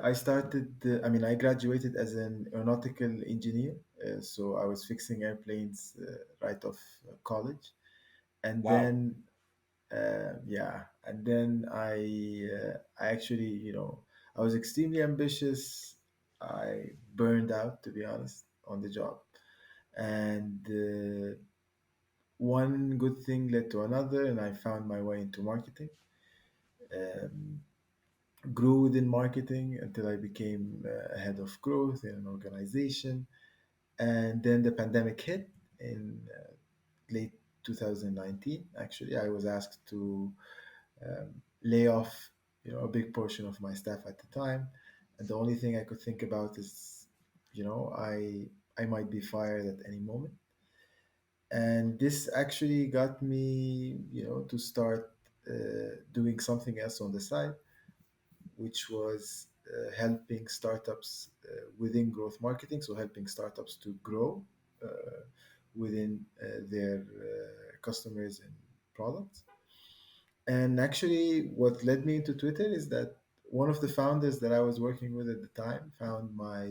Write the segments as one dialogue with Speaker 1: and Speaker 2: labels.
Speaker 1: I started, I graduated as an aeronautical engineer. So I was fixing airplanes right off college. And
Speaker 2: Wow.
Speaker 1: then, yeah, and then I actually, I was extremely ambitious. I burned out, to be honest, on the job. And one good thing led to another, and I found my way into marketing. Um, Grew within marketing until I became a head of growth in an organization. And then the pandemic hit in late 2019. Actually, I was asked to lay off, a big portion of my staff at the time, and the only thing I could think about is, I might be fired at any moment. And this actually got me, to start doing something else on the side, which was helping startups within growth marketing. So helping startups to grow within their customers and products. And actually, what led me into Twitter is that one of the founders that I was working with at the time found my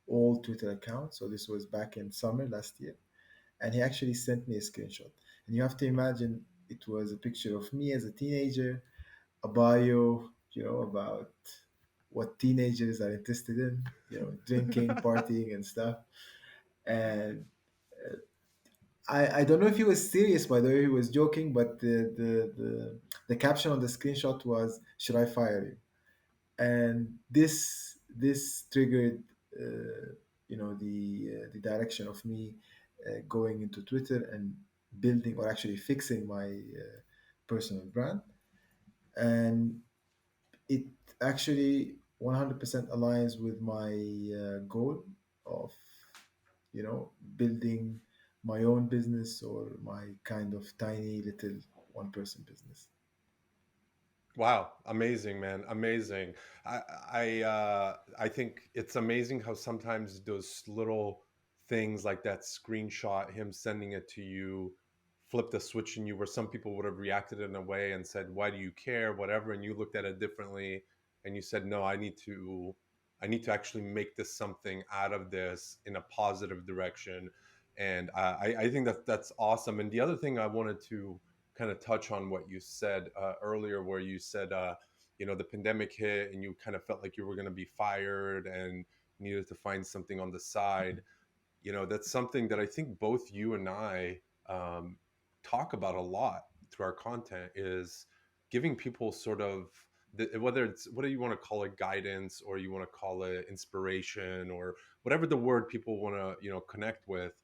Speaker 1: old Twitter account. So this was back in summer last year, and he actually sent me a screenshot. And you have to imagine it was a picture of me as a teenager, a bio, about what teenagers are interested in, drinking, partying, and stuff. And I don't know if he was serious, by the way, he was joking, but the caption on the screenshot was, "Should I fire you?" And this triggered, the direction of me going into Twitter and building, or actually fixing my personal brand. And it actually 100% aligns with my goal of, building my own business, or my kind of tiny little one person business.
Speaker 2: Wow, amazing, man, amazing. I I think it's amazing how sometimes those little things like that screenshot, him sending it to you, flipped a switch in you where some people would have reacted in a way and said, "Why do you care?" Whatever, and you looked at it differently, and you said, "No, I need to actually make this something out of this in a positive direction." And I think that that's awesome. And the other thing I wanted to kind of touch on what you said earlier, where you said, the pandemic hit and you kind of felt like you were going to be fired and needed to find something on the side. That's something that I think both you and I um, talk about a lot through our content is giving people sort of whether it's what do you want to call it, guidance, or you want to call it inspiration, or whatever the word people want to connect with,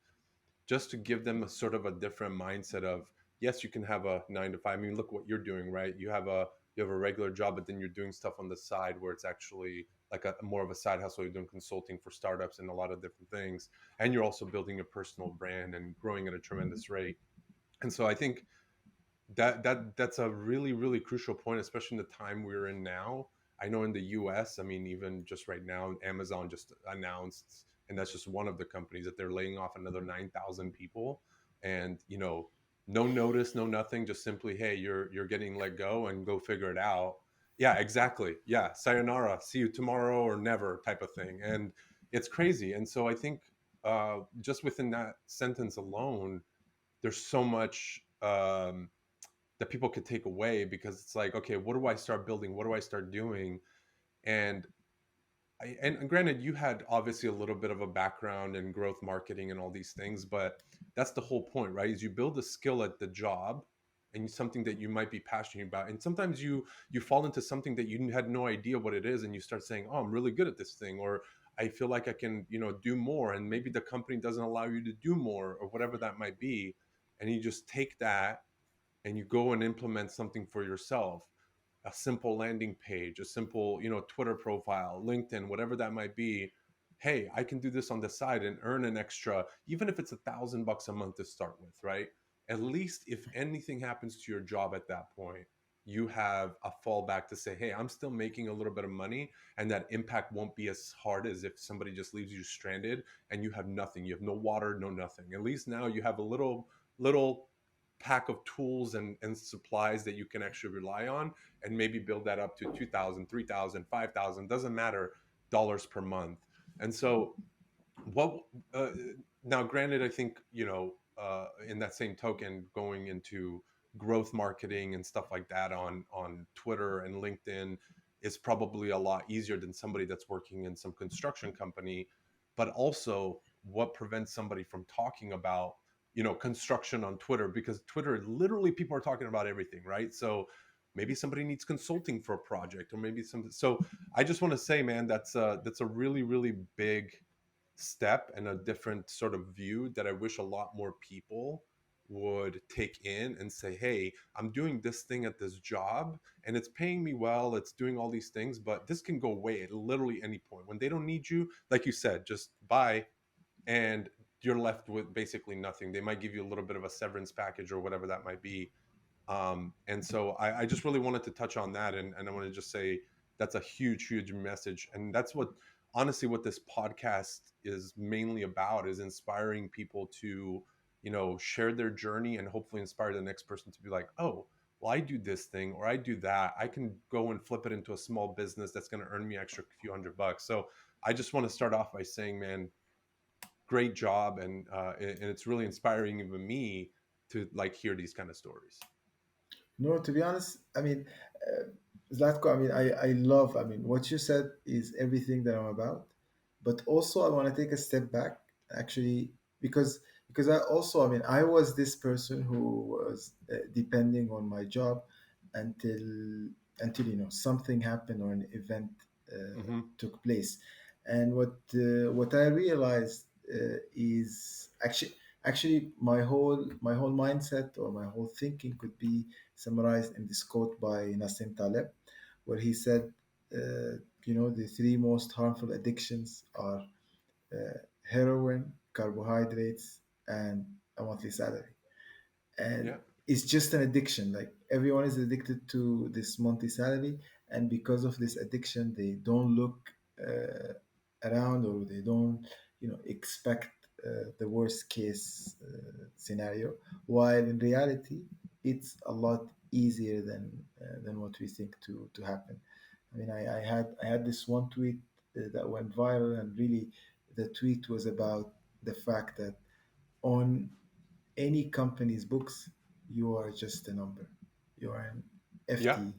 Speaker 2: just to give them a sort of a different mindset of, yes, you can have a 9 to 5. I mean, look what you're doing, right? You have a regular job, but then you're doing stuff on the side where it's actually like a more of a side hustle. You're doing consulting for startups and a lot of different things, and you're also building a personal brand and growing at a tremendous rate. And so I think that's a really really crucial point, especially in the time we're in now. I know in the US, I mean, even just right now, Amazon just announced, and that's just one of the companies, that they're laying off another 9,000 people. And no notice, no nothing, just simply, hey, you're getting let go and go figure it out. Yeah, exactly. Yeah, sayonara, see you tomorrow or never type of thing. And it's crazy. And so I think just within that sentence alone, there's so much that people could take away, because it's like, okay, what do I start building? What do I start doing? And and granted, you had obviously a little bit of a background in growth marketing and all these things, but that's the whole point, right? Is you build a skill at the job and something that you might be passionate about. And sometimes you fall into something that you had no idea what it is, and you start saying, "Oh, I'm really good at this thing," or "I feel like I can, do more." And maybe the company doesn't allow you to do more, or whatever that might be. And you just take that and you go and implement something for yourself, a simple landing page, a simple, Twitter profile, LinkedIn, whatever that might be. Hey, I can do this on the side and earn an extra, even if it's $1,000 a month to start with, right? At least if anything happens to your job at that point, you have a fallback to say, hey, I'm still making a little bit of money, and that impact won't be as hard as if somebody just leaves you stranded and you have nothing. You have no water, no nothing. At least now you have a little pack of tools and supplies that you can actually rely on, and maybe build that up to 2,000, 3,000, 5,000, doesn't matter, dollars per month. And so what uh, now, granted, I think, in that same token, going into growth marketing and stuff like that on Twitter and LinkedIn is probably a lot easier than somebody that's working in some construction company. But also, what prevents somebody from talking about, construction on Twitter? Because Twitter, literally, people are talking about everything, right? So maybe somebody needs consulting for a project, or maybe some. So I just want to say, man, that's a really, really big step and a different sort of view that I wish a lot more people would take in and say, hey, I'm doing this thing at this job and it's paying me well, it's doing all these things, but this can go away at literally any point. When they don't need you, like you said, just bye, and you're left with basically nothing. They might give you a little bit of a severance package or whatever that might be. And so I just really wanted to touch on that, and I want to just say that's a huge, huge message, and that's what, honestly, what this podcast is mainly about, is inspiring people to, share their journey and hopefully inspire the next person to be like, oh, well, I do this thing or I do that. I can go and flip it into a small business that's going to earn me extra few $100. So I just want to start off by saying, man, great job, and it's really inspiring even me to like hear these kind of stories.
Speaker 1: No, to be honest, I mean, Zlatko, I mean, I love, I mean, what you said is everything that I'm about. But also, I want to take a step back, actually, because I also, I mean, I was this person who was depending on my job until something happened or an event
Speaker 2: Hmm.
Speaker 1: took place. And what I realized is actually my whole mindset or my whole thinking could be summarized in this quote by Nassim Taleb, where he said, the three most harmful addictions are heroin, carbohydrates, and a monthly salary. And
Speaker 2: Yeah.
Speaker 1: it's just an addiction. Like everyone is addicted to this monthly salary, and because of this addiction, they don't look uh, around, or they don't, expect the worst case scenario. While in reality, it's a lot easier than what we think to happen. I mean, I had this one tweet that went viral, and really, the tweet was about the fact that on any company's books, you are just a number. You are an
Speaker 2: Yeah.
Speaker 1: FT.